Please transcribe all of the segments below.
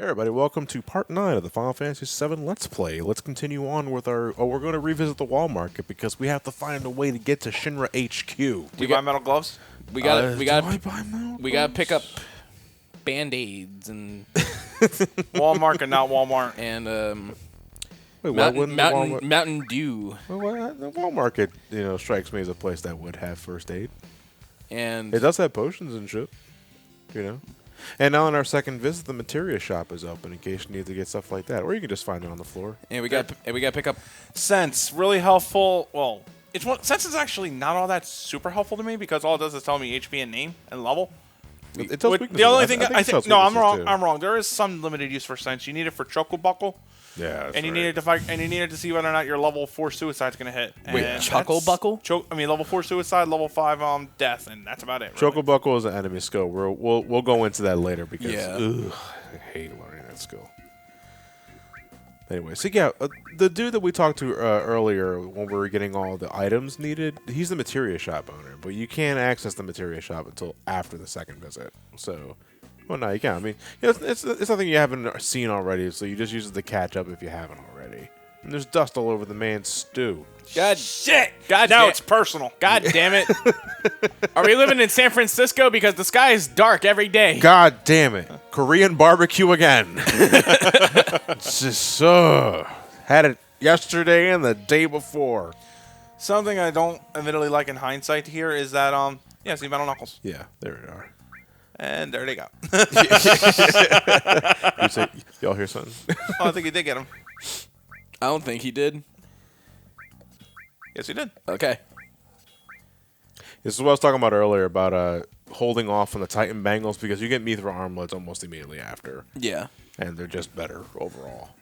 Hey everybody, welcome to part 9 of the Final Fantasy VII Let's Play. Let's continue on with our... Oh, we're going to revisit the wall market because we have to find a way to get to Shinra HQ. Do you buy metal gloves? We got to pick up Band-Aids and Walmart and not Walmart. and Wait, why wouldn't the Walmart... Mountain Dew. Well, the wall market, strikes me as a place that would have first aid. And It does have potions and shit, And now on our second visit, the materia shop is open in case you need to get stuff like that, or you can just find it on the floor. we got to pick up Sense, really helpful. Well, Sense is actually not all that super helpful to me because all it does is tell me HP and name and level. It tells The only thing I think no, I'm wrong. Too. I'm wrong. There is some limited use for Sense. You need it for Choco Buckle. Yeah, that's and you right. needed to fight, and you needed to see whether or not your level 4 suicide's gonna hit. Wait, And Chuckle Buckle? level 4 suicide, level 5 death, and that's about it. Choco Buckle is an enemy skill. We'll go into that later because Yeah. I hate learning that skill. Anyway, so yeah, the dude that we talked to earlier when we were getting all the items needed, he's the materia shop owner, but you can't access the materia shop until after the second visit. So, well, no, you can. I mean, it's something you haven't seen already, so you just use it to catch up if you haven't already. And there's dust all over the man's stew. God shit! God Now damn. it's personal. God damn it! Are we living in San Francisco because the sky is dark every day? God damn it! Korean barbecue again. It's just so had it yesterday and the day before. Something I don't admittedly like in hindsight here is that see metal knuckles. Yeah, there we are. And there they go. Y'all hear something? Oh, I think he did get him. I don't think he did. Yes, he did. Okay. This is what I was talking about earlier about holding off on the Titan bangles because you get Mithra armlets almost immediately after. Yeah. And they're just better overall.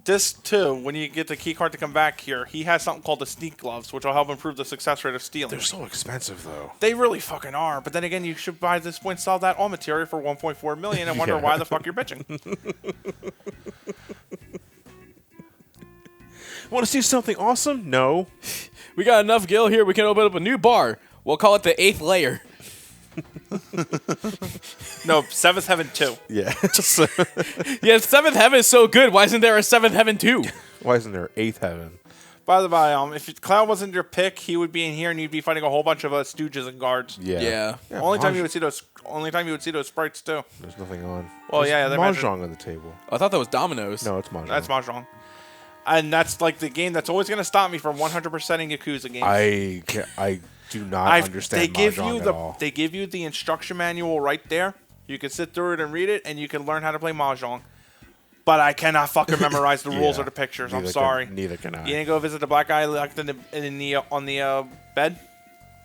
This, too, when you get the key card to come back here, he has something called the sneak gloves, which will help improve the success rate of stealing. They're so expensive, though. They really fucking are. But then again, you should buy this point, sell that all material for $1.4 million and wonder why the fuck you're bitching. Want to see something awesome? No. We got enough gil here. We can open up a new bar. We'll call it the 8th layer. No, 7th Heaven 2. Yeah. Yeah, 7th Heaven is so good. Why isn't there a 7th Heaven 2? Why isn't there 8th heaven? By the way, if Cloud wasn't your pick, he would be in here and you'd be fighting a whole bunch of stooges and guards. Yeah. Only time you would see those sprites too. There's nothing on. Well, There's yeah, they Mahjong on the table. I thought that was Dominoes. No, it's Mahjong. That's Mahjong. And that's like the game that's always going to stop me from 100%ing Yakuza games. I do not understand Mahjong at all. They give you the instruction manual right there. You can sit through it and read it, and you can learn how to play Mahjong. But I cannot fucking memorize the rules or the pictures. I'm sorry. Neither can I. You didn't go visit the black guy locked on the bed?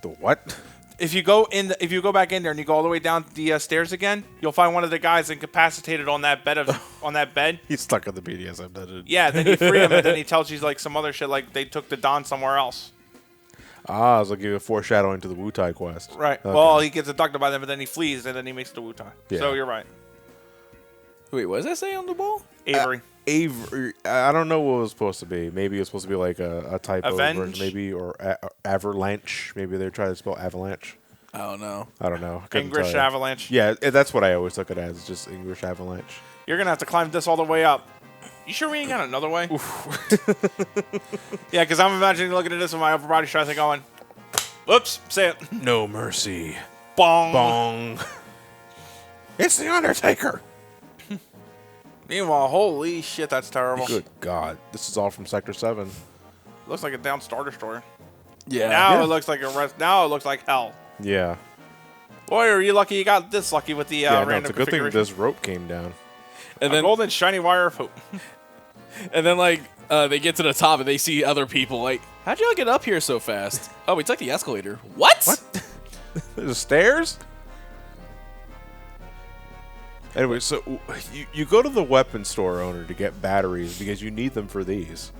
The what? If you go back in there and you go all the way down the stairs again, you'll find one of the guys incapacitated on that bed. He's stuck on the BDSM, doesn't it? Yeah, then you free him, and then he tells you like some other shit, like they took the Don somewhere else. Ah, it's like a foreshadowing to the Wu-Tai quest. Right. Okay. Well, he gets abducted by them, but then he flees, and then he makes the Wu-Tai. Yeah. So you're right. Wait, what does that say on the ball? Avery. Avery. I don't know what it was supposed to be. Maybe it was supposed to be like a typo Avenge? version, maybe, or avalanche. Maybe they're trying to spell avalanche. I don't know. I don't know. Couldn't English tell you. Avalanche. Yeah, that's what I always took it as, just English avalanche. You're going to have to climb this all the way up. You sure we ain't got another way? Yeah, because I'm imagining looking at this with my upper body strength and going, whoops, say it. No mercy. Bong. Bong. It's the Undertaker. Meanwhile, holy shit, that's terrible. Good God. This is all from Sector 7. Looks like a down Star Destroyer. Yeah. Now it looks like now it looks like hell. Yeah. Boy, are you lucky you got this lucky with the random it's a good thing configuration. this rope came down. And then golden shiny wire of hope. And then, they get to the top and they see other people. Like, how'd y'all get up here so fast? Oh, we took the escalator. What? There's stairs? Anyway, so you go to the weapon store owner to get batteries because you need them for these.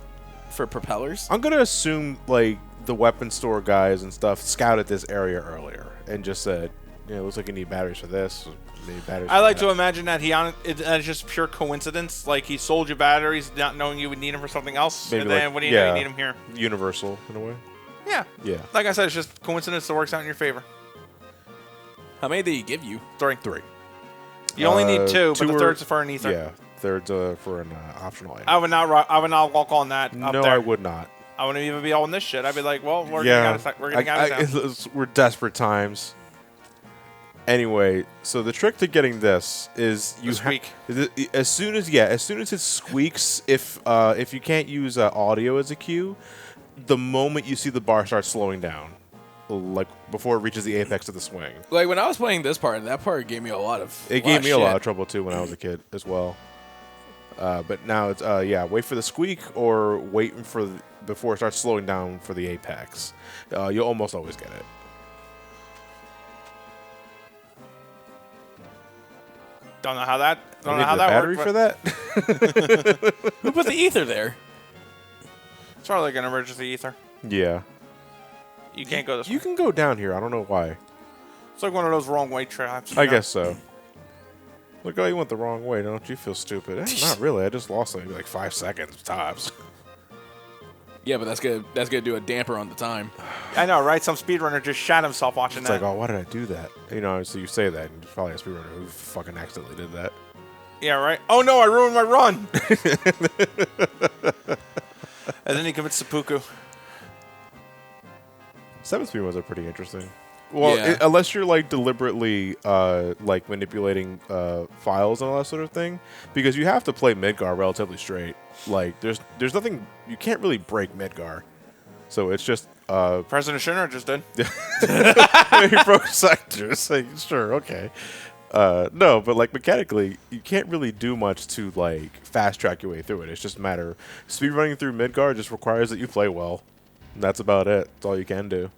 For propellers? I'm going to assume, the weapon store guys and stuff scouted this area earlier and just said, it looks like you need batteries for this. Need batteries I for like that. to imagine that it's just pure coincidence. Like he sold you batteries, not knowing you would need them for something else, Maybe and then what do you know? You need them here. Universal, in a way. Yeah. Yeah. Like I said, it's just coincidence that works out in your favor. How many did he give you? 3. Three. You only need 2, but two the are- third's for an ether. Yeah. 2/3 for an optional item. I would not walk on that up No, there. I would not. I wouldn't even be on this shit. I'd be like, well, we're Yeah, getting out of town. we're desperate times. Anyway, so the trick to getting this is you squeak. As soon as it squeaks, if you can't use audio as a cue, the moment you see the bar start slowing down, like before it reaches the apex of the swing. Like when I was playing this part, that part gave me a lot of. It gave me a lot of trouble too when I was a kid as well. But now it's wait for the squeak or wait for before it starts slowing down for the apex. You'll almost always get it. Don't know how that. Don't You know need how the that battery worked, for that. Who put the ether there? It's probably like an emergency ether. Yeah, You can't go this way. you can go down here. I don't know why. It's like one of those wrong way traps. I guess so. Look, oh, you went the wrong way. Don't you feel stupid? Not really. I just lost maybe like 5 seconds tops. Yeah, but that's gonna do a damper on the time. I know, right? Some speedrunner just shot himself watching It's that. like, oh, why did I do that? You know, so you say that, and there's probably a speedrunner who fucking accidentally did that. Yeah, right? Oh no, I ruined my run! And then he commits seppuku. 7-speed ones are pretty interesting. Well, Yeah. unless you're like deliberately like manipulating files and all that sort of thing, because you have to play Midgar relatively straight. Like, there's nothing you can't really break Midgar, so it's just President Shinra just did. he broke sectors. Like, sure, okay. No, but like mechanically, you can't really do much to like fast track your way through it. It's just a matter. Speedrunning through Midgar just requires that you play well. And that's about it. That's all you can do.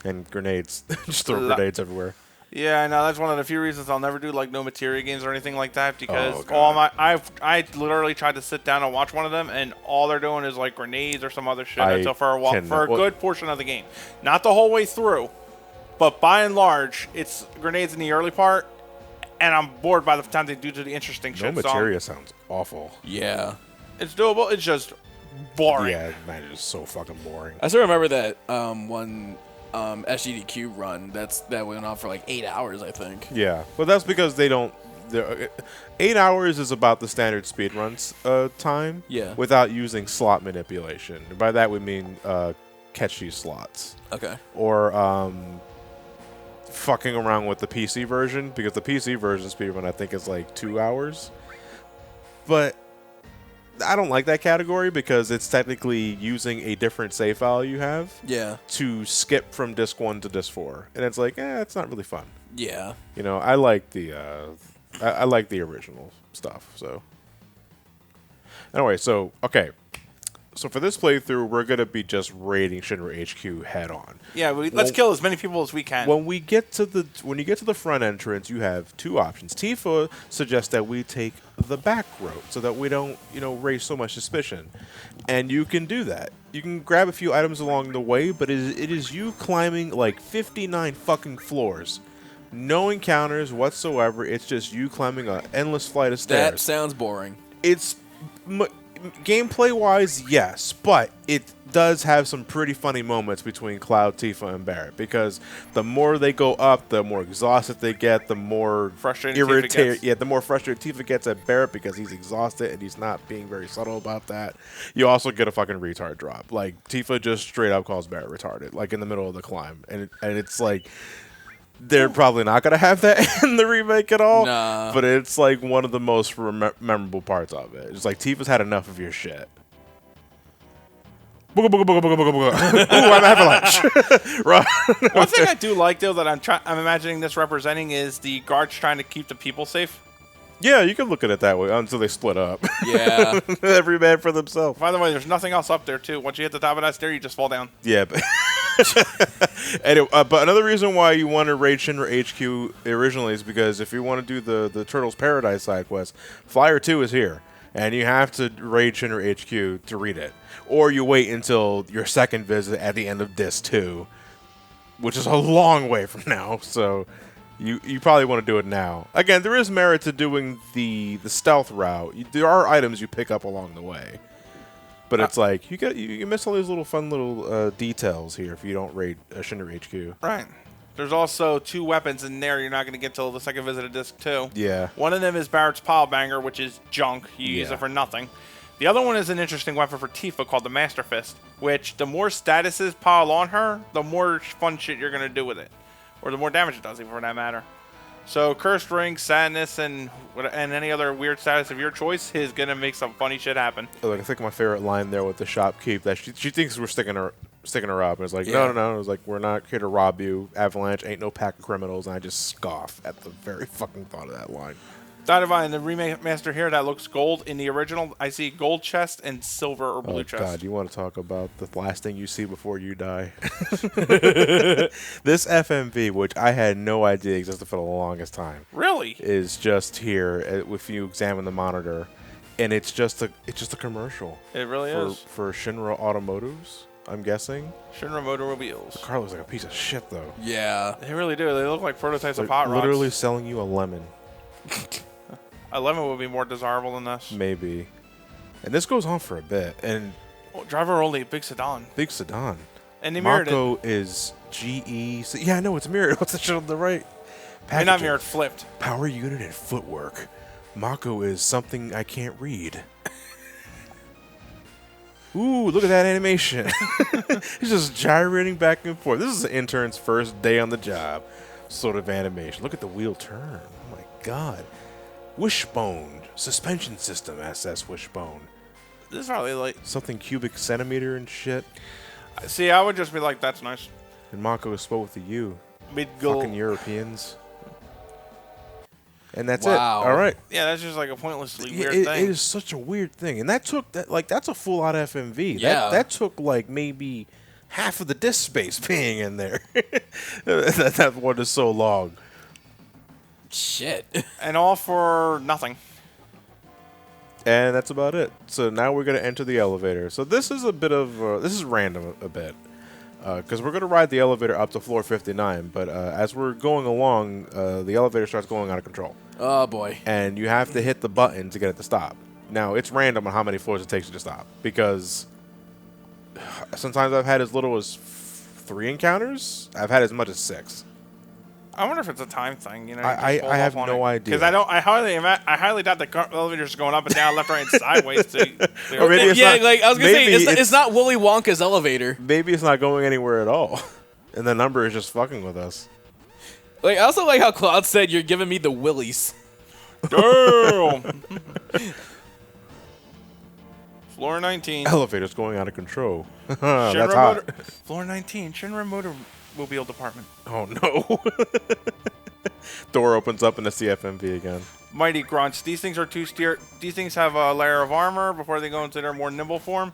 And grenades. Just throw grenades everywhere. Yeah, I know. That's one of the few reasons I'll never do like no materia games or anything like that, because Oh, God. I literally tried to sit down and watch one of them, and all they're doing is like grenades or some other shit I until for a well- good portion of the game, not the whole way through, but by and large, it's grenades in the early part, and I'm bored by the time they do the interesting No shit. materia sounds awful. Yeah. It's doable. It's just boring. Yeah, man, it's so fucking boring. I still remember that one SGDQ run that went on for like 8 hours, I think. Yeah, but that's because they don't. 8 hours is about the standard speedruns time. Yeah. Without using slot manipulation. And by that we mean catch these slots. Okay. Or fucking around with the PC version, because the PC version speedrun I think is like 2 hours. But I don't like that category because it's technically using a different save file you have Yeah. to skip from disc 1 to disc 4, and it's like, it's not really fun. Yeah. You know, I like the I like the original stuff. So anyway, so okay. So for this playthrough, we're gonna be just raiding Shinra HQ head on. Yeah, let's kill as many people as we can. When you get to the front entrance, you have two options. Tifa suggests that we take the back road so that we don't, raise so much suspicion, and you can do that. You can grab a few items along the way, but it is you climbing like 59 fucking floors, no encounters whatsoever. It's just you climbing an endless flight of stairs. That sounds boring. It's gameplay wise, yes, but it does have some pretty funny moments between Cloud, Tifa, and Barrett, because the more they go up, the more exhausted they get, the more Frustrated Tifa irritated. gets. Yeah, the more frustrated Tifa gets at Barrett because he's exhausted and he's not being very subtle about that. You also get a fucking retard drop. Like, Tifa just straight up calls Barrett retarded, like in the middle of the climb, and it's like, they're probably not going to have that in the remake at all. Nah. But it's like one of the most memorable parts of it. It's like, Tifa's had enough of your shit. Booga, booga, booga, booga, booga, booga. Ooh, I'm avalanche. Right. One thing I do like, though, that I'm imagining this representing is the guards trying to keep the people safe. Yeah, you can look at it that way until they split up. Yeah. Every man for themselves. By the way, there's nothing else up there, too. Once you hit the top of that stair, you just fall down. Yeah. But, anyway, but another reason why you want to raid Shinra HQ originally is because if you want to do the Turtles Paradise side quest, Flyer 2 is here. And you have to raid Shinra HQ to read it. Or you wait until your second visit at the end of Disc 2, which is a long way from now. So you probably want to do it now. Again, there is merit to doing the stealth route. There are items you pick up along the way. But it's like, you miss all these little fun little details here if you don't raid Shinra HQ. Right. There's also 2 weapons in there you're not going to get till the second visit of Disc 2. Yeah. One of them is Barrett's Pile Banger, which is junk. You use it for nothing. The other one is an interesting weapon for Tifa called the Master Fist, which the more statuses pile on her, the more fun shit you're going to do with it. Or the more damage it does, even for that matter. So Cursed Ring, Sadness, and any other weird status of your choice is going to make some funny shit happen. Like, I think my favorite line there with the shopkeep, that she thinks we're sticking her up. And it's like, no. It was like, we're not here to rob you. Avalanche ain't no pack of criminals. And I just scoff at the very fucking thought of that line. Divine, in the remaster here, that looks gold. In the original, I see gold chest and silver or blue chest. God, you want to talk about the last thing you see before you die? This FMV, which I had no idea existed for the longest time, Really? is just here if you examine the monitor, and it's just a commercial. It really is. For Shinra Automotives, I'm guessing. Shinra Motormobiles. The car looks like a piece of shit, though. Yeah. They really do. They look like prototypes of They're hot rods. literally selling you a lemon. A lemon would be more desirable than this. Maybe. And this goes on for a bit. And driver only, big sedan. big sedan. And they mirrored Mako it. is GE. Yeah, I know it's mirrored. What's the shit on the right? I mean, not mirrored, flipped. Power unit and footwork. Mako is something I can't read. Ooh, look at that animation. He's just gyrating back and forth. This is an intern's first day on the job sort of animation. Look at the wheel turn. Oh my god. Wishbone. Suspension system, SS Wishbone. This is probably like... Something cubic centimeter and shit. See, I would just be like, that's nice. And Mako is spelled with a U. Mid-goal. Fucking Europeans. And that's Wow. it. All right. Yeah, that's just like a pointlessly weird It thing. is such a weird thing. And that took, that's a full-out FMV. Yeah. That took, like, maybe half of the disk space being in there. that one is so long. Shit. And all for nothing. And that's about it. So now we're going to enter the elevator. So this is a bit of, this is random a bit. Because we're going to ride the elevator up to floor 59. But as we're going along, the elevator starts going out of control. Oh, boy. And you have to hit the button to get it to stop. Now, it's random on how many floors it takes you to stop. Because sometimes I've had as little as 3 encounters. I've had as much as 6. I wonder if it's a time thing. You know, I have no idea. Because I highly doubt the elevator's going up and down, left, right, and sideways. Or maybe it's Yeah, not- like I was gonna say, maybe it's not Willy Wonka's elevator. Maybe it's not going anywhere at all. And the number is just fucking with us. Like I also like how Cloud said, "You're giving me the willies." Damn. Floor 19. Elevator's going out of control. That's Shinra hot. Floor 19. Shinra Motormobile Department. Oh, no. Door opens up and it's the FMV again. Mighty Grunts. These things are These things have a layer of armor before they go into their more nimble form.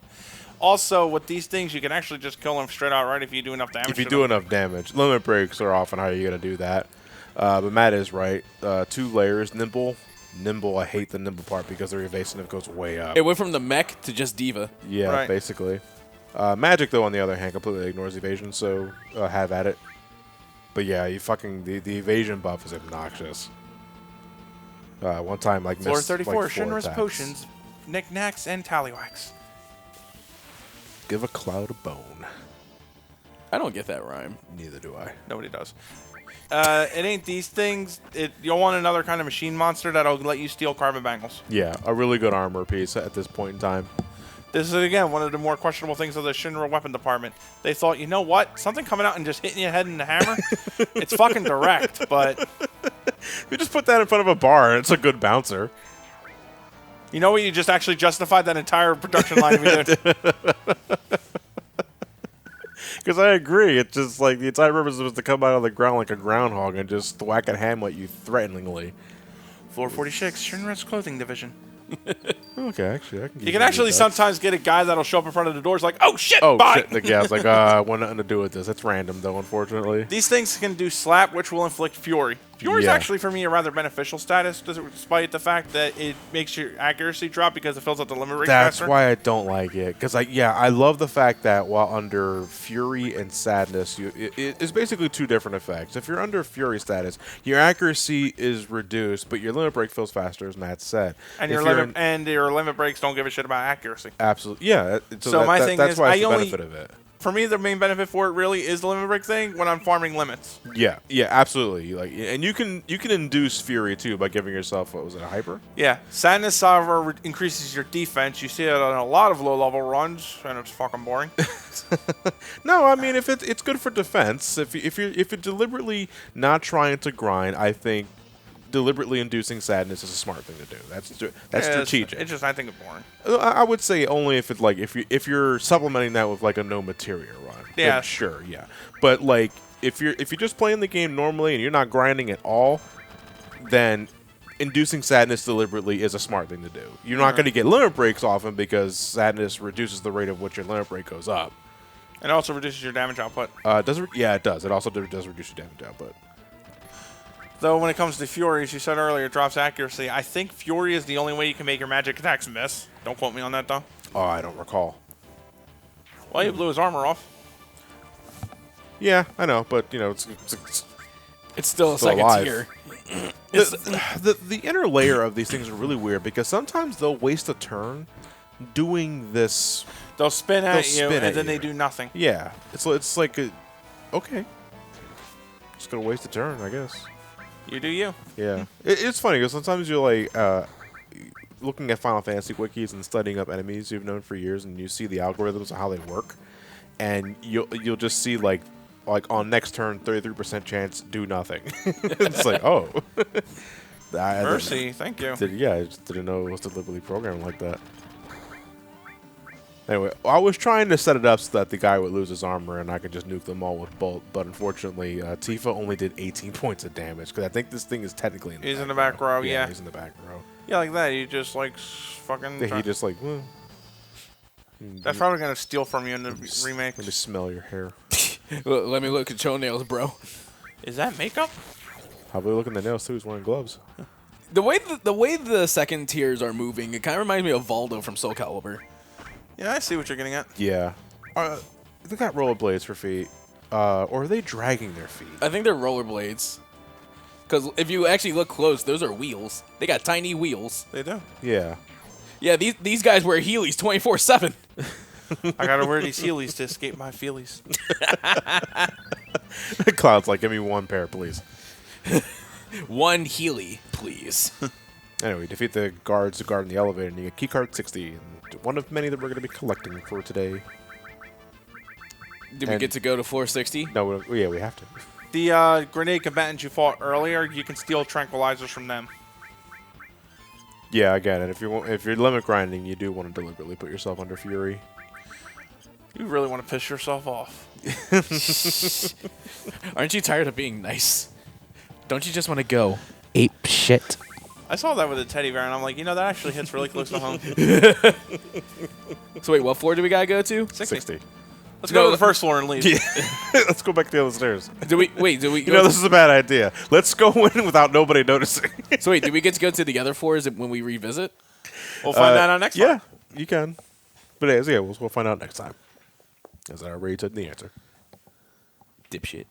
Also, with these things, you can actually just kill them straight out, right? If you do enough damage. If you do enough damage. Limit breaks are often how you're going to do that. But Matt is right. 2 layers. Nimble. I hate the nimble part because their evasive goes way up. It went from the mech to just diva. Yeah, Right. basically. Magic, though, on the other hand, completely ignores evasion, so have at it. But yeah, you fucking the evasion buff is obnoxious. One time, like Floor missed, 34. like 4 Shinra's attacks. potions, knickknacks, and tallywhacks. Give a cloud a bone. I don't get that rhyme. Neither do I. Nobody does. It ain't these things. You'll want another kind of machine monster that'll let you steal carbon bangles. Yeah, a really good armor piece at this point in time. This is, again, one of the more questionable things of the Shinra weapon department. They thought, you know what? Something coming out and just hitting your head in the hammer? It's fucking direct, but... You just put that in front of a bar, and it's a good bouncer. You know what? You just actually justified that entire production line we did. Because I agree. It's just like the entire purpose was to come out of the ground like a groundhog and just whack a ham at you threateningly. Floor 46, Shinra's clothing division. Okay, actually, I can. You can actually sometimes get a guy that'll show up in front of the doors like, oh shit, Oh bye! shit! The guy's like, I want nothing to do with this. It's random though, unfortunately. These things can do slap, which will inflict fury. Fury's Yeah. actually, for me, a rather beneficial status, despite the fact that it makes your accuracy drop because it fills out the limit rate That's faster. why I don't like it. Because I love the fact that while under Fury and Sadness, it's basically 2 different effects. If you're under Fury status, your accuracy is reduced, but your limit break fills faster, as Matt said. And If your you're limit breaks don't give a shit about accuracy. absolutely, yeah. So my thing that's is, why it's I the only- benefit of it. for me, the main benefit for it really is the limit break thing when I'm farming limits. Yeah, absolutely. Like, and you can induce fury too by giving yourself, what was it, a hyper? Yeah, Sadness, however, increases your defense. You see it on a lot of low-level runs, and it's fucking boring. No, I mean, if it's good for defense, if you're deliberately not trying to grind, I think deliberately inducing sadness is a smart thing to do. That's strategic. It's just I think it's boring. I would say only if it's like if you're supplementing that with like a no materia run. Yeah, then sure, yeah. But like if you're just playing the game normally and you're not grinding at all, then inducing sadness deliberately is a smart thing to do. You're not going to get limit breaks often because sadness reduces the rate of which your limit break goes up. And it also reduces your damage output. Does it? Yeah, it does. It also does reduce your damage output. Though when it comes to Fury, as you said earlier, it drops accuracy. I think Fury is the only way you can make your magic attacks miss. Don't quote me on that, though. Oh, I don't recall. Well, he blew his armor off. Yeah, I know, but you know, it's still a second alive. tier. The inner layer of these things are really weird because sometimes they'll waste a turn doing this. They'll spin at you, spin and at then you. they do nothing. Yeah, it's like okay, just gonna waste a turn, I guess. You do you. Yeah, it's funny because sometimes you're like looking at Final Fantasy wikis and studying up enemies you've known for years, and you see the algorithms of how they work, and you'll just see like on next turn 33% chance do nothing. It's like oh, Mercy, thank you. I just didn't know it was deliberately programmed like that. Anyway, I was trying to set it up so that the guy would lose his armor and I could just nuke them all with Bolt, but unfortunately, Tifa only did 18 points of damage because I think this thing is technically in the He's back in the back row, yeah. He's in the back row. Yeah, like that. You just like fucking. Yeah, he just like. That's probably gonna steal from you in the remake. Let me smell your hair. Let me look at your nails, bro. Is that makeup? How about looking at the nails too? He's wearing gloves. The way the second tiers are moving, it kind of reminds me of Valdo from Soul Calibur. Yeah, I see what you're getting at. Yeah. They got rollerblades for feet. Or are they dragging their feet? I think they're rollerblades. Because if you actually look close, those are wheels. They got tiny wheels. They do. Yeah. Yeah, these guys wear Heelys 24/7. I gotta wear these Heelys to escape my feelies. Cloud's like, give me one pair, please. One Heely, please. Anyway, defeat the guards who guard in the elevator, and you get keycard 60. And one of many that we're going to be collecting for today. Did we get to go to floor 60? No, yeah, we have to. The grenade combatants you fought earlier, you can steal tranquilizers from them. Yeah, I get it. If you're limit grinding, you do want to deliberately put yourself under fury. You really want to piss yourself off. Aren't you tired of being nice? Don't you just want to go ape shit? I saw that with a teddy bear, and I'm like, you know, that actually hits really close to home. So wait, what floor do we gotta go to? 60. Let's go to the first floor and leave. Yeah. Let's go back to the other stairs. Do we You know, this is a bad idea. Let's go in without nobody noticing. So wait, did we get to go to the other floors when we revisit? We'll find that out next time. Yeah, you can. But yeah, we'll find out next time. As I already took the answer. Dipshit.